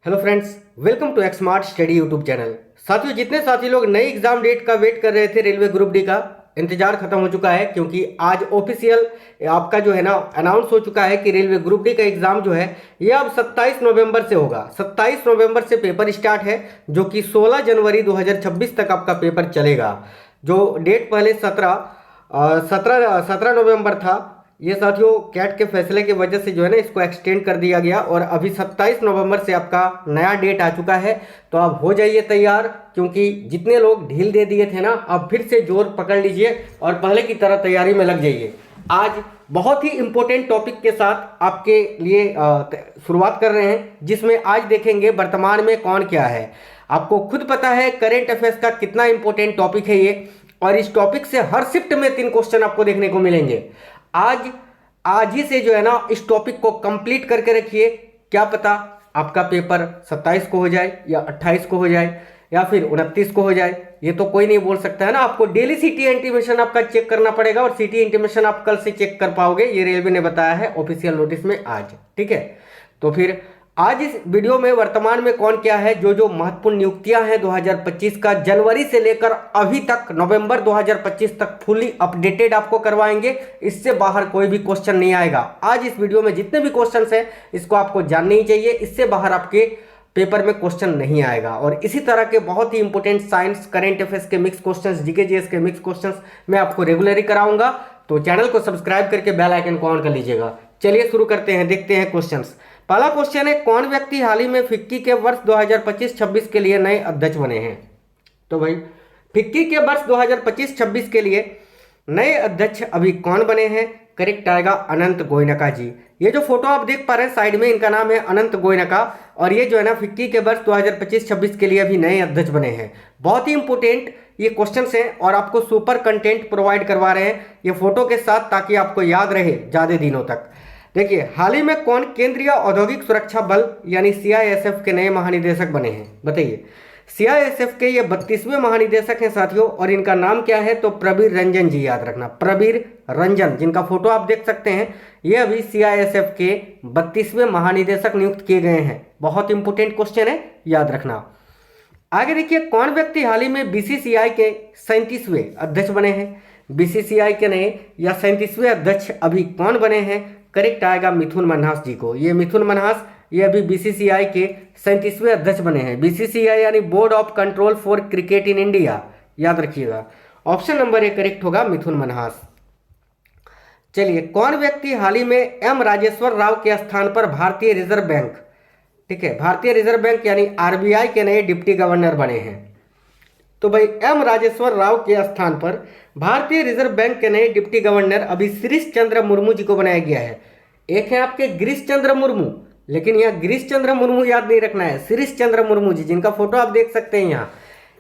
Hello friends, welcome to Xmart study YouTube channel. साथियों, जितने साथी लोग नई एग्जाम डेट का वेट कर रहे थे, रेलवे ग्रुप डी का इंतजार खत्म हो चुका है, क्योंकि आज ऑफिशियल आपका जो है ना अनाउंस हो चुका है कि रेलवे ग्रुप डी का एग्जाम जो है ये अब 27 नवंबर से होगा। 27 नवंबर से पेपर स्टार्ट है, जो कि 16 जनवरी 2026 तक आपका पेपर चलेगा। जो डेट पहले 17 नवंबर था, ये साथियों कैट के फैसले की वजह से जो है ना इसको एक्सटेंड कर दिया गया और अभी 27 नवंबर से आपका नया डेट आ चुका है। तो आप हो जाइए तैयार, क्योंकि जितने लोग ढील दे दिए थे ना, अब फिर से जोर पकड़ लीजिए और पहले की तरह तैयारी में लग जाइए। आज बहुत ही इंपॉर्टेंट टॉपिक के साथ आपके लिए शुरुआत कर रहे हैं, जिसमें आज देखेंगे वर्तमान में कौन क्या है। आपको खुद पता है करेंट अफेयर्स का कितना इंपॉर्टेंट टॉपिक है ये, और इस टॉपिक से हर शिफ्ट में 3 क्वेश्चन आपको देखने को मिलेंगे। आज ही से जो है ना इस टॉपिक को कंप्लीट करके रखिए। क्या पता आपका पेपर 27 को हो जाए या 28 को हो जाए या फिर 29 को हो जाए, ये तो कोई नहीं बोल सकता है ना। आपको डेली सिटी इंटीमेशन आपका चेक करना पड़ेगा, और सिटी इंटीमेशन आप कल से चेक कर पाओगे, ये रेलवे ने बताया है ऑफिशियल नोटिस में आज। ठीक है, तो फिर आज इस वीडियो में वर्तमान में कौन क्या है, जो महत्वपूर्ण नियुक्तियां हैं 2025 का, जनवरी से लेकर अभी तक नवंबर 2025 तक फुली अपडेटेड आपको करवाएंगे। इससे बाहर कोई भी क्वेश्चन नहीं आएगा। आज इस वीडियो में जितने भी क्वेश्चंस हैं इसको आपको जानना ही चाहिए, इससे बाहर आपके पेपर में क्वेश्चन नहीं आएगा। और इसी तरह के बहुत ही इंपॉर्टेंट साइंस, करेंट अफेयर्स के मिक्स क्वेश्चंस, जीके जीएस के मिक्स क्वेश्चंस मैं आपको रेगुलरली कराऊंगा। तो चैनल को सब्सक्राइब करके बेल आइकन को ऑन कर लीजिएगा। चलिए शुरू करते हैं, देखते हैं क्वेश्चंस। पहला क्वेश्चन है, कौन व्यक्ति हाल ही में फिक्की के वर्ष 2025-26 के लिए नए अध्यक्ष बने हैं? तो भाई फिक्की के वर्ष 2025-26 के लिए नए अध्यक्ष अभी कौन बने हैं? करेक्ट आएगा अनंत गोयनका जी। ये जो फोटो आप देख पा रहे हैं साइड में, इनका नाम है अनंत गोयनका, और ये जो है ना फिक्की के वर्ष 2025-26 के लिए अभी नए अध्यक्ष बने हैं। बहुत ही इंपॉर्टेंट ये क्वेश्चंस हैं और आपको सुपर कंटेंट प्रोवाइड करवा रहे हैं ये फोटो के साथ, ताकि आपको याद रहे ज़्यादा दिनों तक। देखिए, हाल ही में कौन केंद्रीय औद्योगिक सुरक्षा बल यानी सीआईएसएफ के नए महानिदेशक बने हैं? बताइए। सीआईएसएफ के ये 32वें महानिदेशक हैं साथियों, और इनका नाम क्या है? तो प्रबीर रंजन जी, याद रखना, प्रबीर रंजन, जिनका फोटो आप देख सकते हैं। ये अभी सीआईएसएफ के 32वें महानिदेशक नियुक्त किए गए हैं। बहुत इंपॉर्टेंट क्वेश्चन है, याद रखना। आगे देखिए, कौन व्यक्ति हाल ही में बीसीसीआई के 37वें अध्यक्ष बने हैं? बीसीसीआई के नए या 37वें अध्यक्ष अभी कौन बने हैं? करेक्ट आएगा मिथुन मन्हास जी को। ये मिथुन मन्हास ये अभी बीसीसीआई के 37वें अध्यक्ष बने हैं। बीसीसीआई यानी board of control for cricket in India, याद रखिएगा। ऑप्शन नंबर ए करेक्ट होगा, मिथुन मन्हास। चलिए, कौन व्यक्ति हाल ही में एम राजेश्वर राव के स्थान पर भारतीय रिजर्व बैंक, ठीक है, भारतीय रिजर्व बैंक यानी आरबीआई के नए डिप्टी गवर्नर बने हैं? तो भाई एम राजेश्वर राव के स्थान पर भारतीय रिजर्व बैंक के नए डिप्टी गवर्नर अभी शिरीष चंद्र मुर्मू जी को बनाया गया है। एक है आपके गिरीश चंद्र मुर्मू, लेकिन यहाँ गिरीश चंद्र मुर्मू याद नहीं रखना है, शिरीष चंद्र मुर्मू जी, जिनका फोटो आप देख सकते हैं यहाँ।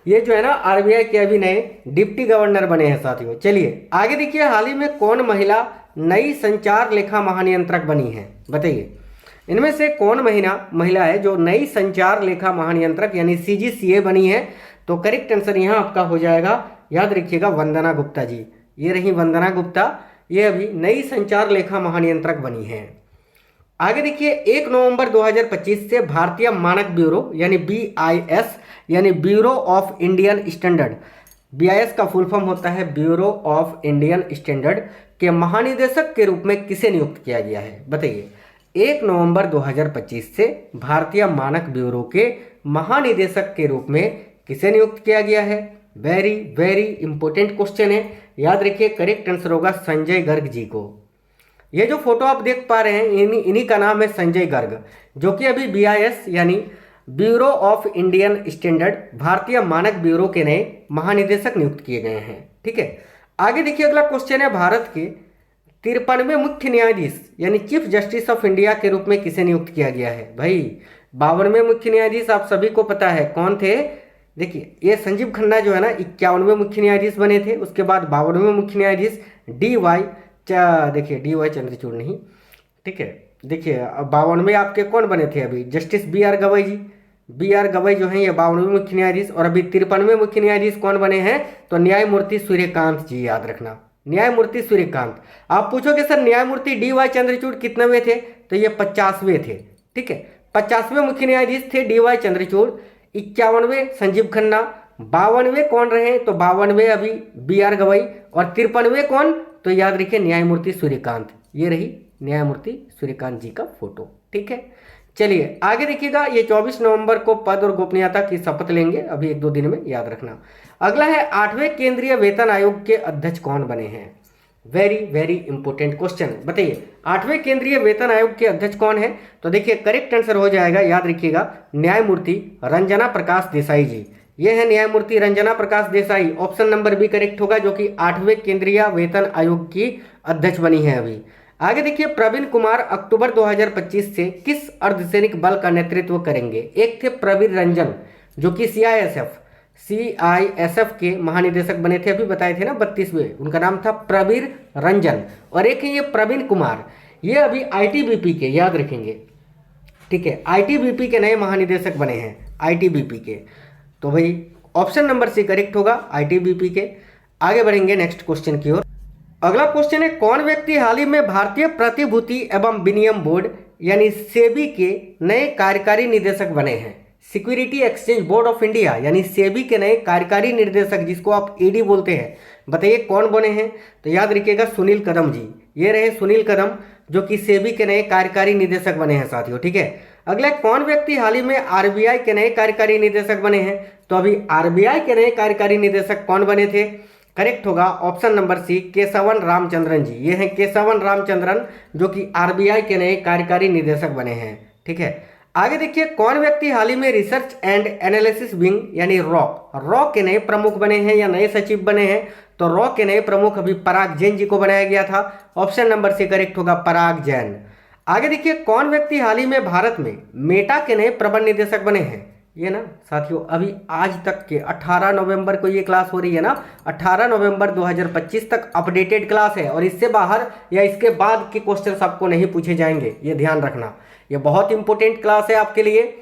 ये जो है ना आरबीआई के अभी नए डिप्टी गवर्नर बने हैं साथियों। चलिए आगे देखिए, हाल ही में कौन महिला नई संचार लेखा महानियंत्रक बनी है? बताइए, इनमें से कौन महिला है जो नई संचार लेखा महानियंत्रक यानी सीजीसीए बनी है? तो करेक्ट आंसर यहाँ आपका हो जाएगा, याद रखिएगा, वंदना गुप्ता जी। ये रही वंदना गुप्ता, ये अभी नई संचार लेखा महानियंत्रक बनी है। आगे देखिए, 1 नवंबर 2025 से भारतीय मानक ब्यूरो यानी बीआईएस यानी bureau of Indian standard, BIS का फुल फॉर्म होता है ब्यूरो ऑफ इंडियन स्टैंडर्ड, के महानिदेशक के रूप में किसे नियुक्त किया गया है? बताइए। 1 नवंबर 2025 से भारतीय मानक ब्यूरो के महानिदेशक के रूप में किसे नियुक्त किया गया है? वेरी वेरी इंपॉर्टेंट क्वेश्चन है, याद रखिए। करेक्ट आंसर होगा संजय गर्ग जी को। ये जो फोटो आप देख पा रहे हैं इन्हीं का नाम है संजय गर्ग, जो कि अभी बीआईएस यानी ब्यूरो ऑफ इंडियन स्टैंडर्ड, भारतीय मानक ब्यूरो के नए महानिदेशक नियुक्त किए गए हैं। ठीक है, आगे देखिए, अगला क्वेश्चन है, भारत के 53वें मुख्य न्यायाधीश यानी चीफ जस्टिस ऑफ इंडिया के रूप में किसे नियुक्त किया गया है? भाई 52वें मुख्य न्यायाधीश आप सभी को पता है कौन थे। देखिए, ये संजीव खन्ना जो है ना 51वें मुख्य न्यायाधीश बने थे। उसके बाद 52वें मुख्य न्यायाधीश देखिए डी वाई चंद्रचूड़ नहीं, ठीक है। देखिए 52वें आपके कौन बने थे अभी? Justice B R Gavai ji. B R Gavai जो है ये 52वें मुख्य न्यायाधीश, और अभी 53वें मुख्य न्यायाधीश कौन बने हैं? तो न्यायमूर्ति सूर्यकांत जी, याद रखना, न्यायमूर्ति सूर्यकांत। आप पूछोगे सर न्यायमूर्ति डी वाई चंद्रचूड़ कितनेवें थे? तो ये 50वें थे। ठीक है, 50वें मुख्य न्यायाधीश थे DY चंद्रचूड़, 51वें संजीव खन्ना, 52वें कौन रहे तो 52वें अभी BR गवई, और 53वें कौन तो याद रखिए न्यायमूर्ति सूर्यकांत। ये रही न्यायमूर्ति सूर्यकांत जी का फोटो। ठीक है, चलिए आगे देखिएगा। ये 24 नवंबर को पद और गोपनीयता की शपथ लेंगे, अभी 1-2 दिन में, याद रखना। अगला है 8वें केंद्रीय वेतन आयोग के अध्यक्ष कौन बने हैं। वेरी वेरी इंपॉर्टेंट क्वेश्चन, बताइए 8वें केंद्रीय वेतन आयोग के अध्यक्ष कौन है। तो देखिए करेक्ट आंसर हो जाएगा, याद रखिएगा, न्यायमूर्ति रंजना प्रकाश देसाई जी। ये है न्यायमूर्ति Ranjana Prakash Desai. Option number B correct होगा, जो कि 8वें केंद्रीय वेतन आयोग की अध्यक्ष बनी है अभी। आगे देखिए प्रवीण कुमार अक्टूबर 2025 से किस अर्धसैनिक बल का नेतृत्व करेंगे। एक थे प्रवीण रंजन जो कि CISF के महानिदेशक बने थे, अभी बताए थे ना 32वें, उनका नाम था प्रवीण रंजन। और एक है ये प्रवीण कुमार, ये अभी ITBP के, याद रखेंगे, ठीक है, ITBP के नए महानिदेशक बने हैं, ITBP के। तो भाई ऑप्शन नंबर सी करेक्ट होगा, ITBP के। आगे बढ़ेंगे नेक्स्ट क्वेश्चन की ओर। अगला क्वेश्चन है कौन व्यक्ति हाल ही में भारतीय प्रतिभूति एवं विनिमय बोर्ड यानी सेबी के नए कार्यकारी निदेशक बने हैं। Security exchange board of India यानी सेबी के नए कार्यकारी निर्देशक, जिसको आप ED बोलते हैं, बताइए कौन बने हैं। तो याद रखिएगा सुनील कदम जी। ये रहे सुनील कदम जो कि सेबी के नए कार्यकारी निदेशक बने हैं साथियों। ठीक है, अगला कौन व्यक्ति हाल ही में RBI के नए कार्यकारी निदेशक बने हैं। तो अभी RBI के नए कार्यकारी निदेशक कौन बने थे, करेक्ट होगा option number C Keshavan Ramachandran ji. ये हैं केशवन रामचंद्रन जो कि RBI के नए कार्यकारी निदेशक बने हैं। ठीक है, आगे देखिए कौन व्यक्ति हाल ही में रिसर्च एंड एनालिसिस विंग यानी रॉ के नए प्रमुख बने हैं या नए सचिव बने हैं। तो रॉ के नए प्रमुख अभी पराग जैन जी को बनाया गया था। ऑप्शन नंबर सी करेक्ट होगा पराग जैन। आगे देखिए कौन व्यक्ति हाल ही में भारत में मेटा के नए प्रबंध निदेशक बने हैं। ये ना साथियों अभी आज तक के 18 नवंबर को ये क्लास हो रही है ना, 18 नवंबर 2025 तक अपडेटेड क्लास है और इससे बाहर या इसके बाद के क्वेश्चंस आपको नहीं पूछे जाएंगे, ये ध्यान रखना। ये बहुत इंपॉर्टेंट क्लास है आपके लिए,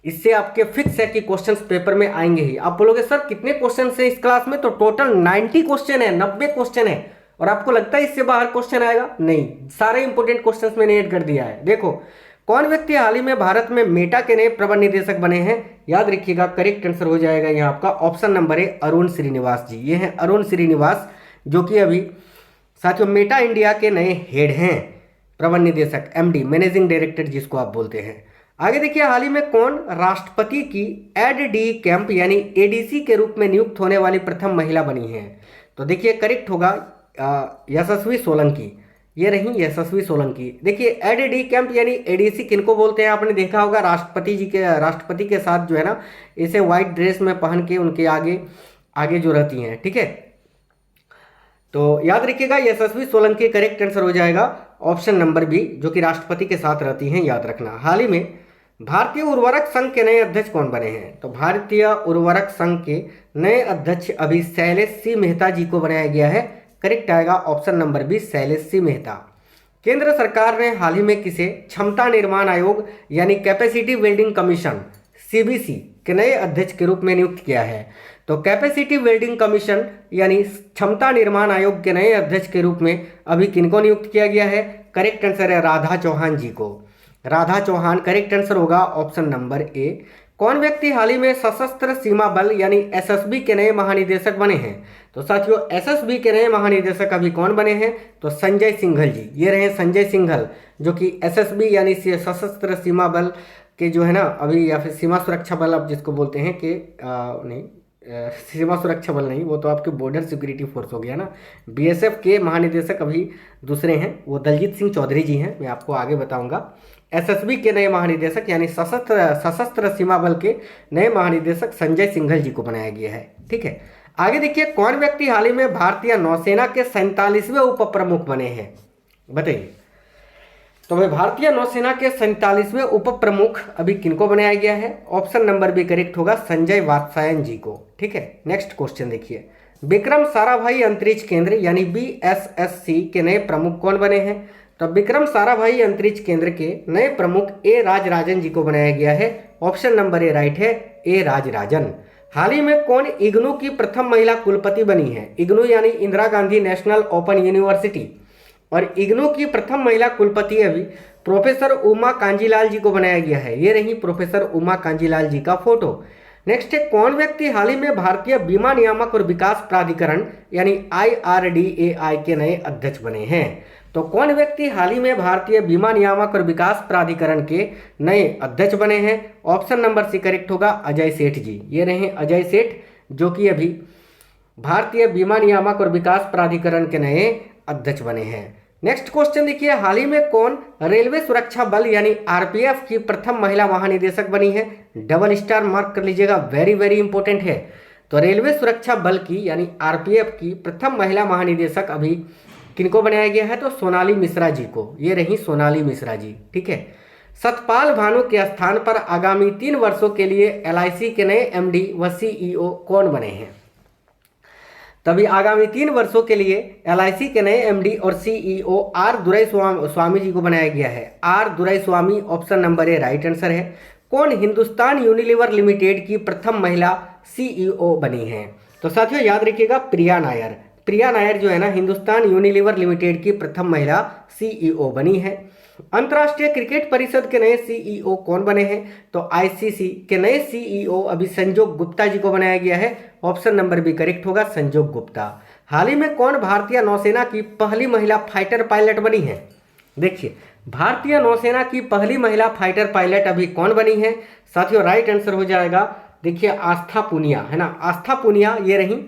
इससे आपके फिक्स है कि क्वेश्चंस पेपर में आएंगे ही। आप बोलोगे सर कितने क्वेश्चन है इस क्लास में, तो टोटल 90 क्वेश्चन है, 90 क्वेश्चन है। और आपको लगता है इससे बाहर क्वेश्चन आएगा, नहीं, सारे इंपॉर्टेंट क्वेश्चंस मैंने ऐड कर दिया है। देखो कौन व्यक्ति हाल ही में भारत में मेटा के नए प्रबंध निदेशक बने हैं, याद रखिएगा करेक्ट आंसर हो जाएगा यहाँ आपका ऑप्शन नंबर है अरुण श्रीनिवास जी। ये हैं अरुण श्रीनिवास जो कि अभी साथियों मेटा इंडिया के नए हेड हैं, प्रबंध निदेशक, MD मैनेजिंग डायरेक्टर जिसको आप बोलते हैं। आगे देखिए हाल ही में कौन राष्ट्रपति की AD कैंप यानी ADC के रूप में नियुक्त होने वाली प्रथम महिला बनी है। तो देखिए करेक्ट होगा यशस्वी सोलंकी। ये रही यशस्वी सोलंकी। देखिए AD कैंप यानी ADC किनको बोलते हैं, आपने देखा होगा राष्ट्रपति के साथ जो है ना इसे व्हाइट ड्रेस में पहन के उनके आगे जो रहती हैं। ठीक है, तो याद रखिएगा यशस्वी सोलंकी करेक्ट आंसर हो जाएगा ऑप्शन नंबर बी, जो कि राष्ट्रपति के साथ रहती हैं, याद रखना। हाल ही में भारतीय उर्वरक संघ के नए अध्यक्ष कौन बने हैं। तो भारतीय उर्वरक संघ के नए अध्यक्ष अभी शैलेश C मेहता जी को बनाया गया है, करेक्ट आएगा option number B Shailesh C Mehta. केंद्र सरकार ने हाल ही में किसे क्षमता निर्माण आयोग यानी कैपेसिटी बिल्डिंग कमीशन CBC के नए अध्यक्ष के रूप में नियुक्त किया है। तो कैपेसिटी बिल्डिंग कमीशन यानी क्षमता निर्माण आयोग के नए अध्यक्ष के रूप में अभी किनको नियुक्त किया गया है, करेक्ट आंसर है राधा चौहान जी को। राधा चौहान करेक्ट आंसर होगा ऑप्शन नंबर ए। कौन व्यक्ति हाल ही में सशस्त्र सीमा बल यानी SSB के नए महानिदेशक बने हैं। तो साथियों SSB के नए महानिदेशक अभी कौन बने हैं, तो संजय सिंघल जी। ये रहे संजय सिंघल जो कि SSB यानी सशस्त्र सीमा बल के जो है ना अभी, या फिर सीमा सुरक्षा बल आप जिसको बोलते हैं कि नहीं सीमा सुरक्षा बल नहीं, वो तो आपके बॉर्डर सिक्योरिटी फोर्स हो गया ना। BSF के महानिदेशक अभी दूसरे हैं, वो दलजीत सिंह चौधरी जी हैं, मैं आपको आगे बताऊंगा। SSB के नए महानिदेशक यानी सशस्त्र सीमा बल के नए महानिदेशक संजय सिंघल जी को बनाया गया है। ठीक है, आगे देखिए कौन व्यक्ति हाल ही में भारतीय नौसेना के 47वें उप प्रमुख बने हैं, बताइए। तो भाई भारतीय नौसेना के 47वें उप प्रमुख अभी किनको बनाया गया है, ऑप्शन नंबर बी करेक्ट होगा संजय वात्सायन जी को। ठीक है, नेक्स्ट क्वेश्चन देखिए विक्रम साराभाई अंतरिक्ष केंद्र यानी BSSC के नए प्रमुख कौन बने हैं। तो विक्रम साराभाई अंतरिक्ष केंद्र के नए प्रमुख A राजराजन जी को बनाया गया है, ऑप्शन नंबर ए राइट है A राजराजन। हाल ही में कौन इग्नू की प्रथम महिला कुलपति बनी है। इग्नू यानी Indira Gandhi national open university, और इग्नू की प्रथम महिला कुलपति अभी प्रोफेसर उमा कांजीलाल जी को बनाया गया है। ये रही प्रोफेसर उमा कांजीलाल जी का फोटो। नेक्स्ट है, कौन व्यक्ति हाल ही में भारतीय बीमा नियामक और विकास प्राधिकरण यानी IRDAI के नए अध्यक्ष बने हैं? तो कौन व्यक्ति हाल ही में भारतीय बीमा नियामक और विकास प्राधिकरण के नए अध्यक्ष बने हैं? ऑप्शन नंबर सी करेक्ट होगा, अजय सेठ जी। ये रहे अजय सेठ, जो कि अभी भारतीय बीमा नियामक और विकास प्राधिकरण के नए अध्यक्ष बने हैं। नेक्स्ट क्वेश्चन देखिए, हाल ही में कौन रेलवे सुरक्षा बल यानी RPF की प्रथम महिला महानिदेशक बनी है? डबल स्टार मार्क कर लीजिएगा, वेरी वेरी इंपॉर्टेंट है। तो रेलवे सुरक्षा बल की यानी RPF की प्रथम महिला महानिदेशक अभी किनको बनाया गया है? तो सोनाली मिश्रा जी को। ये रही सोनाली मिश्रा जी, ठीक है। सतपाल भानु के स्थान पर आगामी 3 वर्षों के लिए LIC के नए MD व CEO कौन बने हैं? तभी आगामी 3 वर्षों के लिए LIC के नए MD और CEO R दुराईस्वामी जी को बनाया गया है। R दुराईस्वामी ऑप्शन नंबर ए राइट आंसर है। कौन हिंदुस्तान यूनिलीवर लिमिटेड की प्रथम महिला CEO बनी है? तो साथियों याद रखिएगा, प्रिया नायर। प्रिया नायर जो है ना, हिंदुस्तान यूनिलीवर लिमिटेड की प्रथम महिला CEO बनी है। अंतर्राष्ट्रीय क्रिकेट परिषद के नए CEO कौन बने हैं? तो ICC के नए CEO अभी संजोग गुप्ता जी को बनाया गया है। ऑप्शन नंबर बी करेक्ट होगा, संजोग गुप्ता। हाल ही में कौन भारतीय नौसेना की पहली महिला फाइटर पायलट बनी है? देखिए, भारतीय नौसेना की पहली महिला फाइटर पायलट अभी कौन बनी है? साथियों राइट आंसर हो जाएगा, देखिए आस्था पूनिया, है ना। आस्था पूनिया ये रही,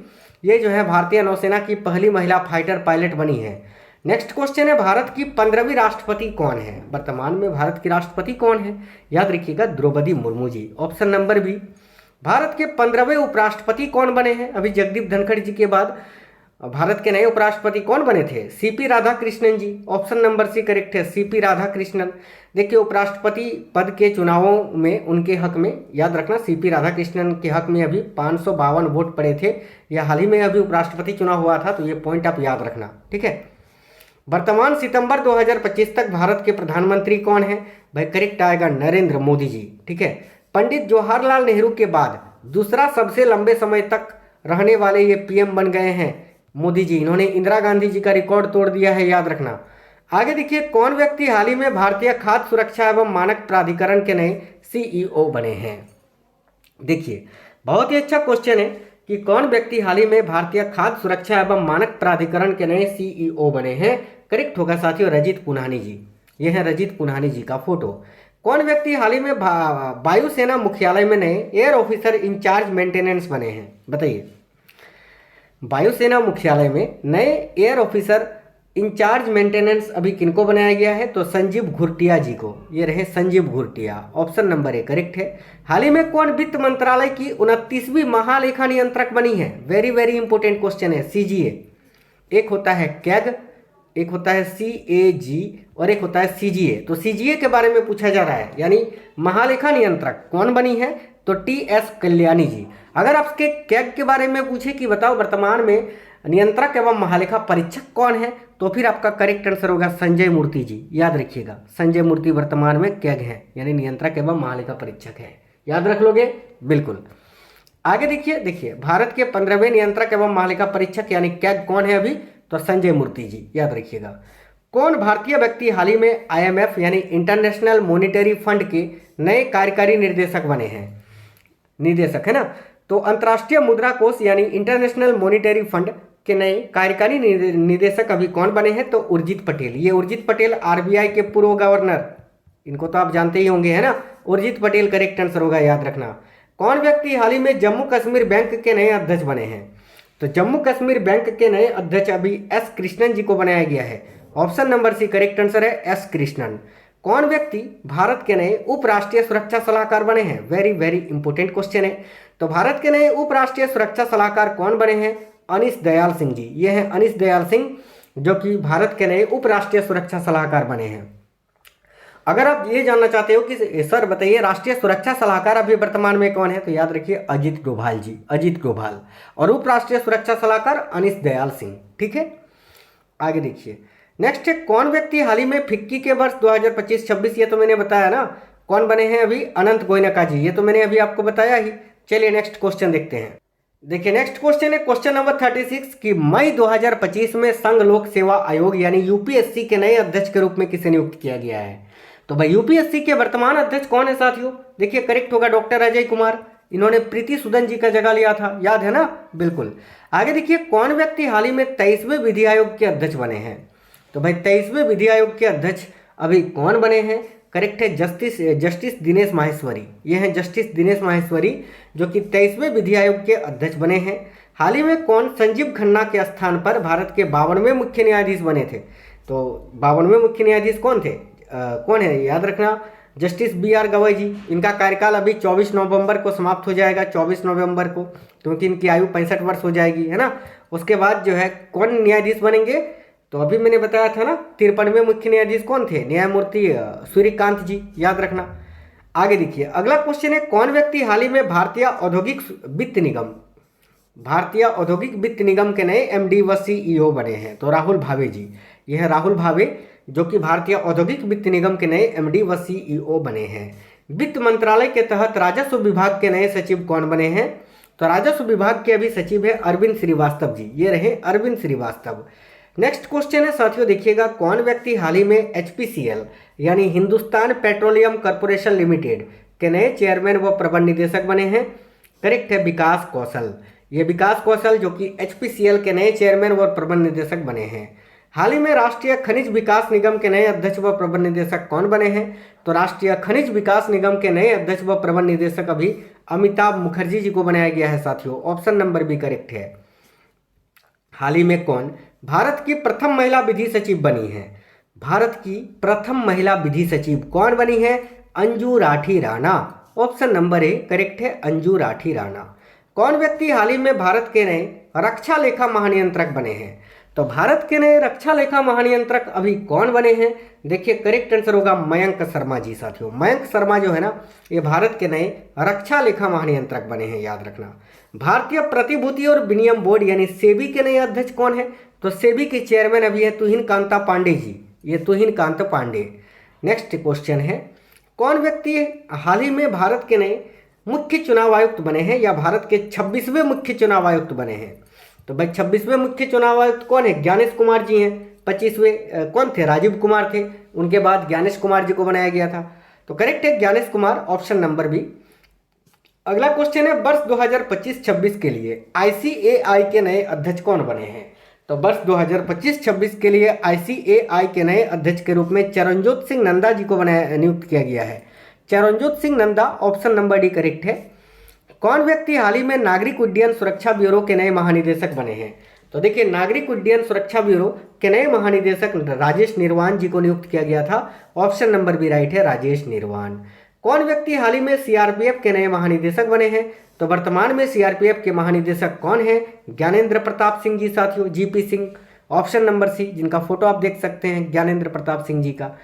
ये जो है भारतीय नौसेना की पहली महिला फाइटर पायलट बनी है। नेक्स्ट क्वेश्चन है, भारत की 15वीं राष्ट्रपति कौन है? वर्तमान में भारत की राष्ट्रपति कौन है? याद रखिएगा, Droupadi Murmu ji. Option number B. Bharat के 15वें उपराष्ट्रपति कौन बने हैं? अभी जगदीप धनखड़ जी के बाद भारत के नए उपराष्ट्रपति कौन बने थे? CP राधाकृष्णन जी। ऑप्शन नंबर सी करेक्ट है, CP राधाकृष्णन। देखिए, उपराष्ट्रपति पद के चुनावों में उनके हक में, याद रखना, CP राधाकृष्णन के हक में अभी 552 वोट पड़े थे। यह हाल ही में अभी उपराष्ट्रपति चुनाव हुआ था, तो ये पॉइंट आप याद रखना, ठीक है। वर्तमान सितंबर 2025 तक भारत के प्रधानमंत्री कौन है? भाई करेक्ट आएगा, नरेंद्र मोदी जी, ठीक है। पंडित जवाहरलाल नेहरू के बाद दूसरा सबसे लंबे समय तक रहने वाले ये PM बन गए हैं मोदी जी। इन्होंने इंदिरा गांधी जी का रिकॉर्ड तोड़ दिया है, याद रखना। आगे देखिए, कौन व्यक्ति हाल ही में भारतीय खाद्य सुरक्षा एवं मानक प्राधिकरण के नए CEO बने हैं? देखिए, बहुत ही अच्छा क्वेश्चन है कि कौन व्यक्ति हाल ही में भारतीय खाद्य सुरक्षा एवं मानक प्राधिकरण के नए CEO बने हैं? करेक्ट होगा साथियों, रजित पुनानी जी। यह है रजित पुनानी जी का फोटो। कौन व्यक्ति हाल ही में वायुसेना मुख्यालय में नए एयर ऑफिसर इंचार्ज मेंटेनेंस बने हैं? बताइए, वायुसेना मुख्यालय में नए एयर ऑफिसर इंचार्ज मेंटेनेंस अभी किनको बनाया गया है? तो संजीव घुरटिया जी को। ये रहे Sanjeev Ghurtia, option number A correct है। हाल ही में कौन वित्त मंत्रालय की 29वीं महालेखा नियंत्रक बनी है? वेरी वेरी इंपॉर्टेंट क्वेश्चन है। CGA, एक होता है कैग, एक होता है CAG और एक होता है CGA। तो CGA के बारे में पूछा जा रहा है, यानी महालेखा नियंत्रक कौन बनी है? तो TS कल्याणी जी। अगर आपके कैग के बारे में पूछे कि बताओ वर्तमान में नियंत्रक एवं महालेखा परीक्षक कौन है, तो फिर आपका करेक्ट आंसर होगा संजय मूर्ति जी। याद रखिएगा, संजय मूर्ति वर्तमान में कैग है, यानी नियंत्रक एवं महालेखा परीक्षक है। याद रख लोगे, बिल्कुल। आगे देखिए, भारत के 15वें नियंत्रक एवं महालेखा परीक्षक यानी कैग कौन है अभी? तो संजय मूर्ति जी। याद रखिएगा। कौन भारतीय व्यक्ति हाल ही में IMF यानी इंटरनेशनल मॉनिटरी फंड के नए कार्यकारी निर्देशक बने हैं? निदेशक, है ना। तो अंतर्राष्ट्रीय मुद्रा कोष यानी इंटरनेशनल मॉनिटरी फंड के नए कार्यकारी निदेशक अभी कौन बने हैं? तो उर्जित पटेल। ये उर्जित पटेल RBI के पूर्व गवर्नर, इनको तो आप जानते ही होंगे, है ना। उर्जित पटेल करेक्ट आंसर होगा, याद रखना। कौन व्यक्ति हाल ही में जम्मू कश्मीर बैंक के नए अध्यक्ष बने हैं? तो जम्मू कश्मीर बैंक के नए अध्यक्ष अभी S कृष्णन जी को बनाया गया है। Option number C correct answer है, S कृष्णन। कौन व्यक्ति भारत के नए उप राष्ट्रीय सुरक्षा सलाहकार बने हैं? वेरी वेरी इंपॉर्टेंट क्वेश्चन है। तो भारत के नए उप राष्ट्रीय सुरक्षा सलाहकार कौन बने हैं? अनीश दयाल सिंह जी। ये हैं अनीश दयाल सिंह, जो कि भारत के नए उप राष्ट्रीय सुरक्षा सलाहकार बने हैं। अगर आप ये जानना चाहते हो कि सर बताइए राष्ट्रीय सुरक्षा सलाहकार अभी वर्तमान में कौन है, तो याद रखिए अजित डोभाल जी, अजित डोभाल। और उप राष्ट्रीय सुरक्षा सलाहकार अनीश दयाल सिंह, ठीक है। आगे देखिए, नेक्स्ट है कौन व्यक्ति हाल ही में फिक्की के वर्ष 2025-26, ये तो मैंने बताया ना, कौन बने हैं अभी? अनंत गोयनका जी। ये तो मैंने अभी आपको बताया ही। चलिए नेक्स्ट क्वेश्चन देखते हैं। देखिए नेक्स्ट क्वेश्चन है क्वेश्चन नंबर 36 कि मई 2025 में संघ लोक सेवा आयोग यानी UPSC के नए अध्यक्ष के रूप में किसे नियुक्त किया गया है? तो भाई यूपीएससी के वर्तमान अध्यक्ष कौन है साथियों? देखिए करेक्ट होगा डॉक्टर अजय कुमार। इन्होंने प्रीति सूदन जी का जगह लिया था, याद है ना? बिल्कुल। आगे देखिए कौन व्यक्ति हाल ही में 23वें विधि आयोग के अध्यक्ष बने हैं? तो भाई 23वें विधि आयोग के अध्यक्ष अभी कौन बने हैं? करेक्ट है जस्टिस दिनेश माहेश्वरी। ये हैं जस्टिस दिनेश माहेश्वरी जो कि 23वें विधि आयोग के अध्यक्ष बने हैं। हाल ही में कौन संजीव खन्ना के स्थान पर भारत के 52वें मुख्य न्यायाधीश बने थे? तो 52वें मुख्य न्यायाधीश कौन थे? कौन है याद रखना? जस्टिस BR गवई जी। इनका कार्यकाल अभी 24 नवंबर को समाप्त हो जाएगा, 24 नवंबर को, क्योंकि इनकी आयु 65 वर्ष हो जाएगी, है ना? उसके बाद जो है कौन न्यायाधीश बनेंगे? तो अभी मैंने बताया था ना 53वें मुख्य न्यायाधीश कौन थे? न्यायमूर्ति सूर्यकांत जी, याद रखना। आगे देखिए अगला क्वेश्चन है कौन व्यक्ति हाल ही में भारतीय औद्योगिक वित्त निगम के नए MD व CEO बने हैं? तो राहुल भावे जी। यह है राहुल भावे जो कि भारतीय औद्योगिक वित्त निगम के नए MD व CEO बने हैं। वित्त मंत्रालय के तहत राजस्व विभाग के नए सचिव कौन बने हैं? तो राजस्व विभाग के अभी सचिव है अरविंद श्रीवास्तव जी। ये रहे अरविंद श्रीवास्तव। नेक्स्ट क्वेश्चन है साथियों देखिएगा कौन व्यक्ति हाल ही में HPCL यानी हिंदुस्तान पेट्रोलियम कॉर्पोरेशन लिमिटेड के नए चेयरमैन व प्रबंध निदेशक बने हैं? करेक्ट है विकास कौशल। ये विकास कौशल जो कि HPCL के नए चेयरमैन व प्रबंध निदेशक बने हैं। हाल ही में राष्ट्रीय खनिज विकास निगम के नए अध्यक्ष व प्रबंध निदेशक कौन बने हैं? तो राष्ट्रीय खनिज विकास निगम के नए अध्यक्ष व प्रबंध निदेशक अभी अमिताभ मुखर्जी जी को बनाया गया है साथियों। ऑप्शन नंबर भी करेक्ट है। हाल ही में कौन भारत की प्रथम महिला विधि सचिव बनी है? भारत की प्रथम महिला विधि सचिव कौन बनी है? Anju Rathi Rana. Option number A correct है, अंजू राठी राणा। कौन व्यक्ति हाल ही में भारत के नए रक्षा लेखा महानियंत्रक बने हैं? तो भारत के नए रक्षा लेखा महानियंत्रक अभी कौन बने हैं? देखिए करेक्ट आंसर होगा मयंक शर्मा जी साथियों। मयंक शर्मा जो है ना ये भारत के नए रक्षा लेखा महानियंत्रक बने हैं, याद रखना। भारतीय प्रतिभूति और विनिमय बोर्ड यानी सेबी के नए अध्यक्ष कौन है? तो सेबी के चेयरमैन अभी है तुहिन कांता पांडे जी। ये तुहिन कांत पांडे। नेक्स्ट क्वेश्चन है कौन व्यक्ति हाल ही में भारत के नए मुख्य चुनाव आयुक्त बने हैं या भारत के 26वें मुख्य चुनाव आयुक्त बने हैं? तो भाई 26वें मुख्य चुनाव आयुक्त कौन है? ज्ञानेश कुमार जी हैं। 25वें कौन थे? राजीव कुमार थे। उनके बाद ज्ञानेश कुमार जी को बनाया गया था। तो करेक्ट है Gyanesh Kumar, option number B. अगला क्वेश्चन है वर्ष 2025-26 के लिए ICAI के नए अध्यक्ष कौन बने हैं? तो वर्ष 2025-26 के लिए ICAI के नए अध्यक्ष के रूप में चरणजोत सिंह नंदा जी को नियुक्त किया गया है। Charanjot Singh Nanda, option number D correct है। कौन व्यक्ति हाल ही में नागरिक उड्डयन सुरक्षा ब्यूरो के नए महानिदेशक बने हैं? तो देखिए नागरिक उड्डयन सुरक्षा ब्यूरो के नए महानिदेशक राजेश निर्वाण जी को नियुक्त किया गया था। ऑप्शन नंबर बी राइट है, राजेश निर्वाण। कौन व्यक्ति हाल ही में CRPF के नए महानिदेशक बने हैं? तो वर्तमान में CRPF के महानिदेशक कौन है? ज्ञानेंद्र प्रताप सिंह जी साथियों, GP Singh. Option number C, जिनका फोटो आप देख सकते हैं ज्ञानेंद्र प्रताप सिंह जी का।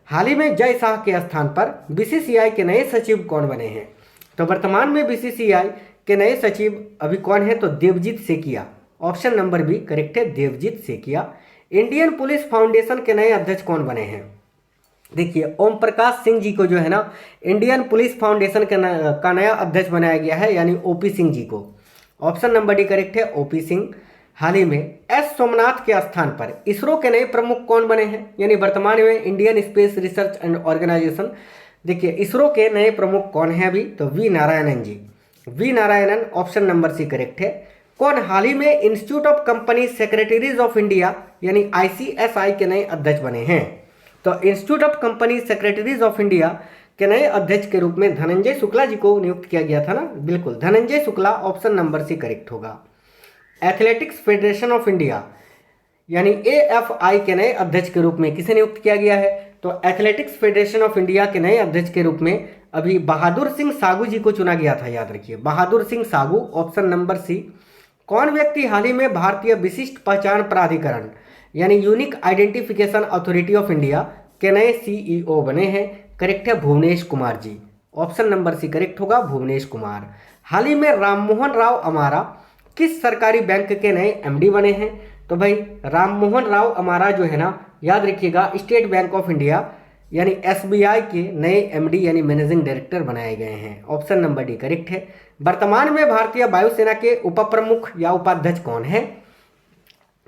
हाल ही में जय शाह के स्थान पर BCCI के नए सचिव कौन बने हैं? तो वर्तमान में BCCI के नए सचिव अभी कौन है? तो Devajit Saikia. Option number B correct है, Devajit Saikia. Indian police foundation के नए अध्यक्ष कौन बने हैं? देखिए ओम प्रकाश सिंह जी को जो है ना इंडियन पुलिस फाउंडेशन का नया अध्यक्ष बनाया गया है, यानी OP सिंह जी को। ऑप्शन नंबर डी करेक्ट है, OP सिंह। हाल ही में S सोमनाथ के स्थान पर इसरो के नए प्रमुख कौन बने हैं? यानी वर्तमान में Indian space research and organisation, देखिए इसरो के नए प्रमुख कौन है अभी? तो V Narayanan ji. V Narayanan, option number C correct है। कौन हाल ही में institute of company secretaries of India यानी ICSI के नए अध्यक्ष बने हैं? तो institute of company secretaries of India के नए अध्यक्ष के रूप में धनंजय शुक्ला जी को नियुक्त किया गया था ना। बिल्कुल Dhananjay Shukla, option number C correct होगा। एथलेटिक्स फेडरेशन ऑफ इंडिया यानी AFI के नए अध्यक्ष के रूप में किसे नियुक्त किया गया है? तो एथलेटिक्स फेडरेशन ऑफ इंडिया के नए अध्यक्ष के रूप में अभी बहादुर सिंह सागू जी को चुना गया था, याद रखिए बहादुर सिंह सागू, ऑप्शन नंबर सी। कौन व्यक्ति हाल ही में भारतीय विशिष्ट पहचान प्राधिकरण यानी unique identification authority of India के नए CEO बने हैं? करेक्ट है, Bhuvnesh Kumar ji. Option number C correct होगा, भुवनेश कुमार। हाल ही में राममोहन राव अमारा किस सरकारी बैंक के नए MD बने हैं? तो भाई राममोहन राव अमारा जो है ना, याद रखिएगा स्टेट बैंक ऑफ इंडिया यानी SBI के नए MD यानी मैनेजिंग डायरेक्टर बनाए गए हैं। ऑप्शन नंबर डी करेक्ट है। वर्तमान में भारतीय वायुसेना के उप प्रमुख या उपाध्यक्ष कौन है?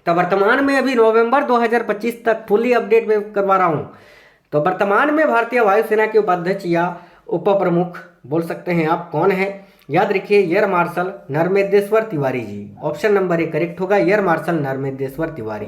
तो वर्तमान में अभी नवंबर 2025 तक फुल्ली अपडेट में करवा रहा हूँ। तो वर्तमान में भारतीय वायुसेना के उपाध्यक्ष या उप प्रमुख बोल सकते हैं आप कौन है? याद रखिए air marshal Narmadeshwar Tiwari ji. Option number A correct होगा, air marshal Narmadeshwar Tiwari.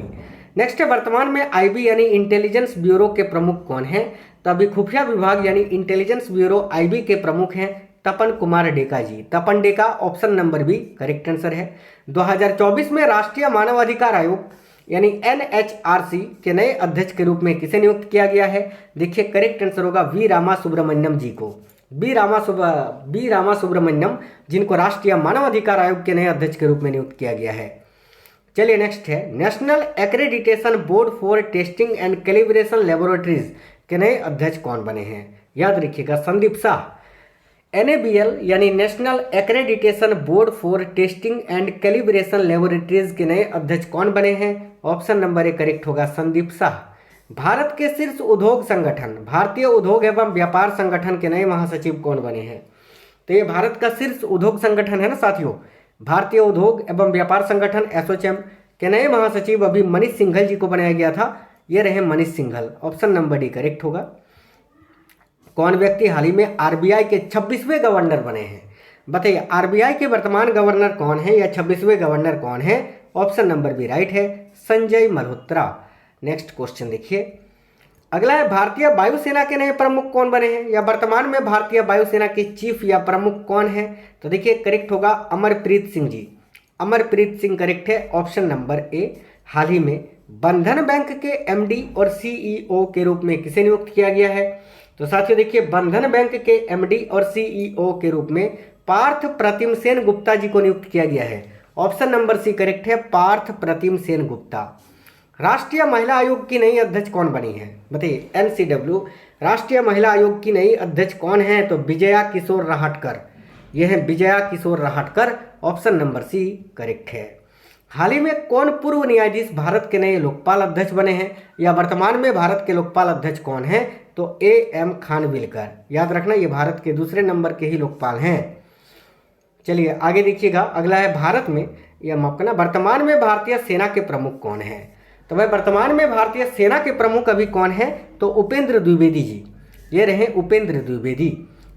Next है वर्तमान में आईबी यानी इंटेलिजेंस ब्यूरो के प्रमुख कौन है? तो अभी खुफिया विभाग यानी इंटेलिजेंस ब्यूरो आईबी के प्रमुख हैं Tapan Kumar Deka ji. Tapan Deka, option number B correct answer है। 2024 में राष्ट्रीय मानवाधिकार आयोग यानी एनएचआरसी के नए अध्यक्ष के रूप में किसे नियुक्त किया गया है? देखिए करेक्ट आंसर होगा वी रामा सुब्रमण्यम जी को। बी रामा सुब्रमण्यम जिनको राष्ट्रीय मानवाधिकार आयोग के नए अध्यक्ष के रूप में नियुक्त किया गया है। चलिए नेक्स्ट है national accreditation board for testing and calibration laboratories के नए अध्यक्ष कौन बने हैं? याद रखिएगा संदीप शाह। NABL यानी national accreditation board for testing and calibration laboratories के नए अध्यक्ष कौन बने हैं? ऑप्शन नंबर ए करेक्ट होगा संदीप शाह। भारत के शीर्ष उद्योग संगठन भारतीय उद्योग एवं व्यापार संगठन के नए महासचिव कौन बने हैं? तो ये भारत का शीर्ष उद्योग संगठन है ना साथियों, भारतीय उद्योग एवं व्यापार संगठन एसोचैम के नए महासचिव अभी मनीष सिंघल जी को बनाया गया था। ये रहे Manish Singhal. Option number D correct होगा। कौन व्यक्ति हाल ही में आरबीआई के 26वें गवर्नर बने हैं? बताइए आरबीआई के वर्तमान गवर्नर कौन है या 26वें गवर्नर कौन है? ऑप्शन नंबर बी राइट है, संजय मल्होत्रा। नेक्स्ट क्वेश्चन देखिए, अगला है भारतीय वायुसेना के नए प्रमुख कौन बने हैं या वर्तमान में भारतीय वायुसेना के चीफ या प्रमुख कौन है? तो देखिए करेक्ट होगा अमरप्रीत सिंह जी। अमरप्रीत सिंह करेक्ट है, ऑप्शन नंबर ए। हाल ही में बंधन बैंक के एमडी और सीईओ के रूप में किसे नियुक्त किया गया है? तो साथियों देखिए बंधन बैंक के एमडी और सीईओ के रूप में पार्थ प्रतिम सेन गुप्ता जी को नियुक्त किया गया है। ऑप्शन नंबर सी करेक्ट है, पार्थ प्रतिम सेन गुप्ता। राष्ट्रीय महिला आयोग की नई अध्यक्ष कौन बनी है? बताइए एनसीडब्ल्यू राष्ट्रीय महिला आयोग की नई अध्यक्ष कौन है? तो विजया किशोर राहटकर। यह है Vijaya Kishore Rahatkar. Option number C correct है। हाल ही में कौन पूर्व न्यायाधीश भारत के नए लोकपाल अध्यक्ष बने हैं या वर्तमान में भारत के लोकपाल अध्यक्ष कौन है? तो AM खानविलकर। याद रखना ये भारत के दूसरे नंबर के ही लोकपाल हैं। चलिए आगे देखिएगा, अगला है भारत में या माफ करना वर्तमान में भारतीय सेना के प्रमुख कौन है? तो भाई वर्तमान में भारतीय सेना के प्रमुख अभी कौन है? तो उपेंद्र द्विवेदी जी। ये रहे उपेंद्र द्विवेदी।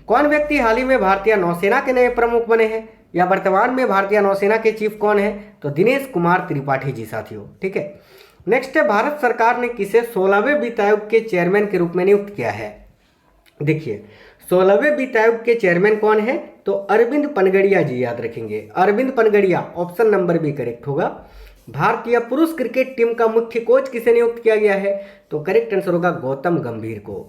कौन व्यक्ति हाल ही में भारतीय नौसेना के नए प्रमुख बने हैं या वर्तमान में भारतीय नौसेना के चीफ कौन है? तो दिनेश कुमार त्रिपाठी जी साथियों। ठीक है, नेक्स्ट है भारत सरकार ने किसे 16वें वित्त आयोग के चेयरमैन के रूप में नियुक्त किया है? देखिए 16वें वित्त आयोग के चेयरमैन कौन है? तो अरविंद पनगड़िया जी। याद रखेंगे Arvind Panagariya. Option number B correct होगा। भारतीय पुरुष क्रिकेट टीम का मुख्य कोच किसे नियुक्त किया गया है? तो करेक्ट आंसर होगा गौतम गंभीर को।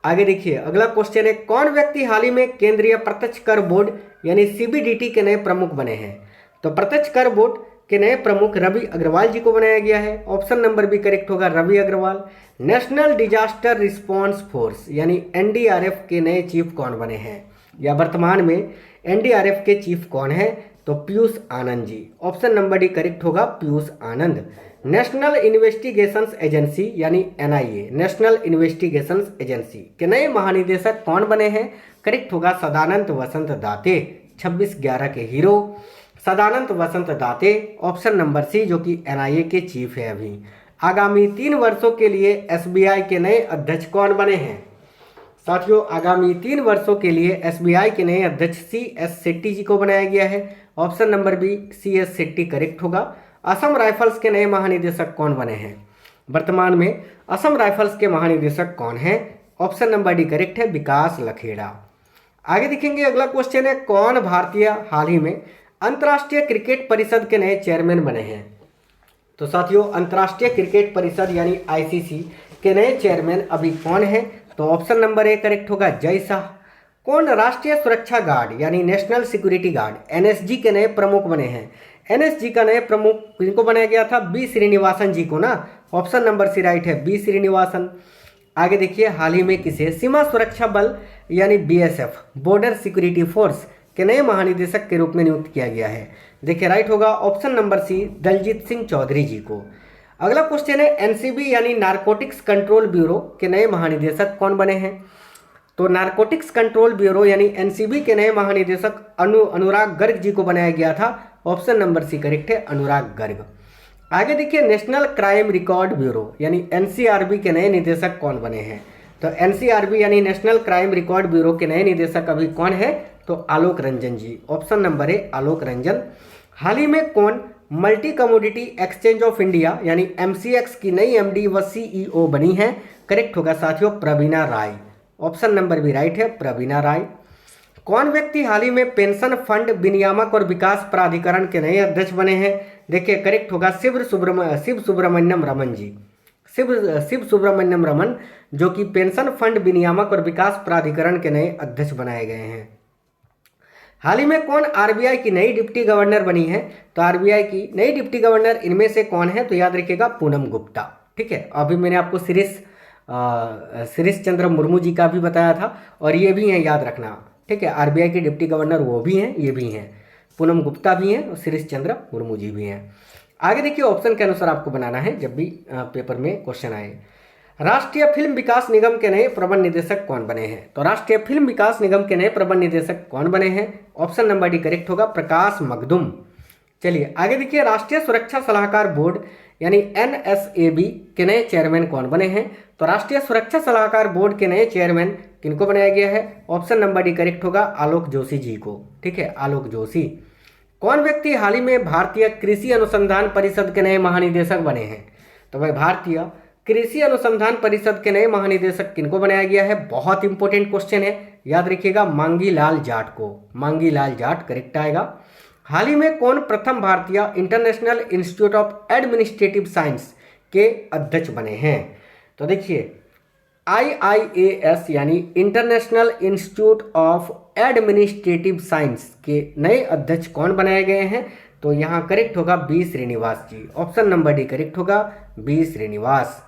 आगे देखिए अगला क्वेश्चन है, कौन व्यक्ति हाल ही में केंद्रीय प्रत्यक्ष कर बोर्ड यानी CBDT के नए प्रमुख बने हैं? तो प्रत्यक्ष कर बोर्ड के नए प्रमुख रवि अग्रवाल जी को बनाया गया है। ऑप्शन नंबर बी करेक्ट होगा, Ravi Agarwal. National disaster response force यानी NDRF के नए चीफ कौन बने हैं या वर्तमान में NDRF के चीफ कौन है? तो Piyush Anand ji. Option number D correct होगा, पीयूष आनंद। नेशनल इन्वेस्टिगेशंस एजेंसी यानी NIA नेशनल इन्वेस्टिगेशंस एजेंसी के नए महानिदेशक कौन बने हैं? करेक्ट होगा सदानंद वसंत दाते। 26/11 के हीरो सदानंद वसंत दाते। ऑप्शन नंबर सी जो कि NIA के चीफ है। अभी आगामी 3 वर्षों के लिए SBI के नए अध्यक्ष कौन बने हैं? साथियों आगामी 3 वर्षों के लिए SBI के नए अध्यक्ष CS शेट्टी जी को बनाया गया है। Option number B CS Shetty correct होगा। असम राइफल्स के नए महानिदेशक कौन बने हैं? वर्तमान में असम राइफल्स के महानिदेशक कौन है? ऑप्शन नंबर डी करेक्ट है, विकास लखेड़ा। आगे देखेंगे अगला क्वेश्चन है, कौन भारतीय हाल ही में अंतर्राष्ट्रीय क्रिकेट परिषद के नए चेयरमैन बने हैं? तो साथियों अंतर्राष्ट्रीय क्रिकेट परिषद यानी ICC के नए चेयरमैन अभी कौन है? तो ऑप्शन नंबर ए करेक्ट होगा, जय शाह। कौन राष्ट्रीय सुरक्षा गार्ड यानी नेशनल सिक्योरिटी गार्ड NSG के नए प्रमुख बने हैं? NSG का नए प्रमुख किनको बनाया गया था? B श्रीनिवासन जी को ना। ऑप्शन नंबर सी राइट है, B श्रीनिवासन। आगे देखिए हाल ही में किसे सीमा सुरक्षा बल यानी BSF बॉर्डर सिक्योरिटी फोर्स के नए महानिदेशक के रूप में नियुक्त किया गया है? देखिए राइट होगा option number C, Daljit Singh Chaudhary ji को। अगला क्वेश्चन है, NCB यानी नारकोटिक्स कंट्रोल ब्यूरो के नए महानिदेशक कौन बने हैं? तो नारकोटिक्स कंट्रोल ब्यूरो यानी NCB के नए महानिदेशक अनुराग गर्ग जी को बनाया गया था। ऑप्शन नंबर सी करेक्ट है, अनुराग गर्ग। आगे देखिए नेशनल क्राइम रिकॉर्ड ब्यूरो यानी NCRB के नए निदेशक कौन बने हैं? तो एनसीआरबी यानी नेशनल क्राइम रिकॉर्ड ब्यूरो के नए निदेशक अभी कौन है? तो आलोक रंजन जी। ऑप्शन नंबर है आलोक रंजन। हाल ही में कौन multi commodity exchange of India यानी एमसीएक्स की नई एमडी व सीईओ बनी है? करेक्ट होगा साथियों प्रवीणा राय। ऑप्शन नंबर भी राइट है, प्रवीणा राय। कौन व्यक्ति हाल ही में पेंशन फंड विनियामक और विकास प्राधिकरण के नए अध्यक्ष बने हैं? देखिए करेक्ट होगा शिव सुब्रमण्यम रमन जी। शिव सुब्रमण्यम रमन जो कि पेंशन फंड विनियामक और विकास प्राधिकरण के नए अध्यक्ष बनाए गए हैं। हाल ही में कौन आरबीआई की नई डिप्टी गवर्नर बनी है? तो आरबीआई की नई डिप्टी गवर्नर इनमें से कौन है? तो याद रखिएगा पूनम गुप्ता। ठीक है, अभी मैंने आपको शिरीष चंद्र मुर्मू जी का भी बताया था और ये भी हैं, याद रखना। ठीक है, आरबीआई की डिप्टी गवर्नर वो भी हैं, ये भी हैं, पूनम गुप्ता भी हैं और शिरीष चंद्र मुर्मू जी भी हैं। आगे देखिए ऑप्शन के अनुसार आपको बनाना है जब भी पेपर में क्वेश्चन आए। राष्ट्रीय फिल्म विकास निगम के नए प्रबंध निदेशक कौन बने हैं? तो राष्ट्रीय फिल्म विकास निगम के नए प्रबंध निदेशक कौन बने हैं? ऑप्शन नंबर डी करेक्ट होगा प्रकाश मखदुम। चलिए आगे देखिए राष्ट्रीय सुरक्षा सलाहकार बोर्ड यानी एनएसएबी के नए चेयरमैन कौन बने हैं? तो राष्ट्रीय सुरक्षा सलाहकार बोर्ड के नए चेयरमैन किनको बनाया गया है? ऑप्शन नंबर डी करेक्ट होगा आलोक जोशी जी को। ठीक है, आलोक जोशी। कौन व्यक्ति हाल ही में भारतीय कृषि अनुसंधान परिषद के नए महानिदेशक बने हैं? तो भाई भारतीय कृषि अनुसंधान परिषद के नए महानिदेशक किनको बनाया गया है? बहुत इंपॉर्टेंट क्वेश्चन है, याद रखिएगा मांगी लाल जाट को। मांगी लाल जाट करेक्ट आएगा। हाल ही में कौन प्रथम भारतीय international institute of administrative science के अध्यक्ष बने हैं? तो देखिए IIAS यानी international institute of administrative science के नए अध्यक्ष कौन बनाए गए हैं? तो यहाँ करेक्ट होगा बी श्रीनिवास जी। ऑप्शन नंबर डी करेक्ट होगा बी श्रीनिवास।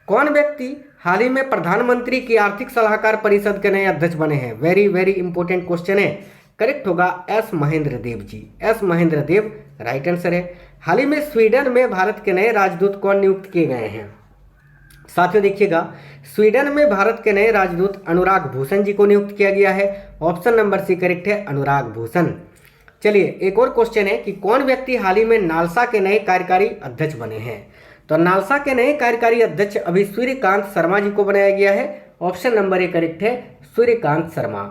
कौन व्यक्ति हाल ही में प्रधानमंत्री की आर्थिक सलाहकार परिषद के नए अध्यक्ष बने हैं? वेरी वेरी इंपॉर्टेंट क्वेश्चन है, करेक्ट होगा एस महेंद्र देव जी। एस महेंद्र देव राइट आंसर है। हाल ही में स्वीडन में भारत के नए राजदूत कौन नियुक्त किए गए हैं? साथियों देखिएगा स्वीडन में भारत के नए राजदूत अनुराग भूषण जी को नियुक्त किया गया है। ऑप्शन नंबर सी करेक्ट है अनुराग भूषण। चलिए एक और क्वेश्चन है कि कौन व्यक्ति हाल ही में नालसा के नए कार्यकारी अध्यक्ष बने हैं? तो नालसा के नए कार्यकारी अध्यक्ष अभी सूर्यकांत शर्मा जी को बनाया गया है। ऑप्शन नंबर ए करेक्ट है सूर्यकांत शर्मा।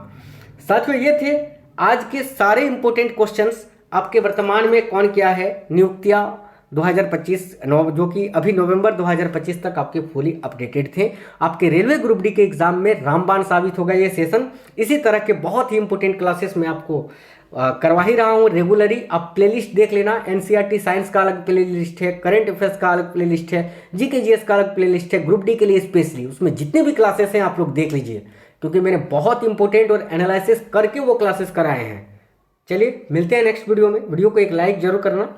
साथियों ये थे आज के सारे इंपॉर्टेंट क्वेश्चंस। आपके वर्तमान में कौन क्या है नियुक्तियां 2025 जो कि अभी नवंबर 2025 तक आपके फुली अपडेटेड थे। आपके रेलवे ग्रुप डी के एग्जाम में रामबाण साबित होगा ये सेशन। इसी तरह के बहुत ही इंपॉर्टेंट क्लासेस मैं आपको करवा ही रहा हूँ रेगुलरली। आप प्लेलिस्ट देख लेना, एनसीईआरटी साइंस का अलग प्लेलिस्ट है, करंट अफेयर्स का अलग प्लेलिस्ट है, जीके जीएस का अलग प्लेलिस्ट है, ग्रुप डी के लिए स्पेशली। उसमें जितने भी क्लासेस हैं आप लोग देख लीजिए, क्योंकि मैंने बहुत इंपॉर्टेंट और एनालिसिस करके वो क्लासेस कराए हैं। चलिए मिलते हैं नेक्स्ट वीडियो में। वीडियो को एक लाइक जरूर करना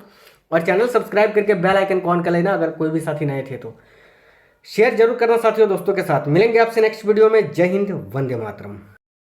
और चैनल सब्सक्राइब करके बेल आइकन को ऑन कर लेना। अगर कोई भी साथी नए थे तो शेयर जरूर करना साथियों दोस्तों के साथ। मिलेंगे आपसे नेक्स्ट वीडियो में। जय हिंद, वंदे मातरम।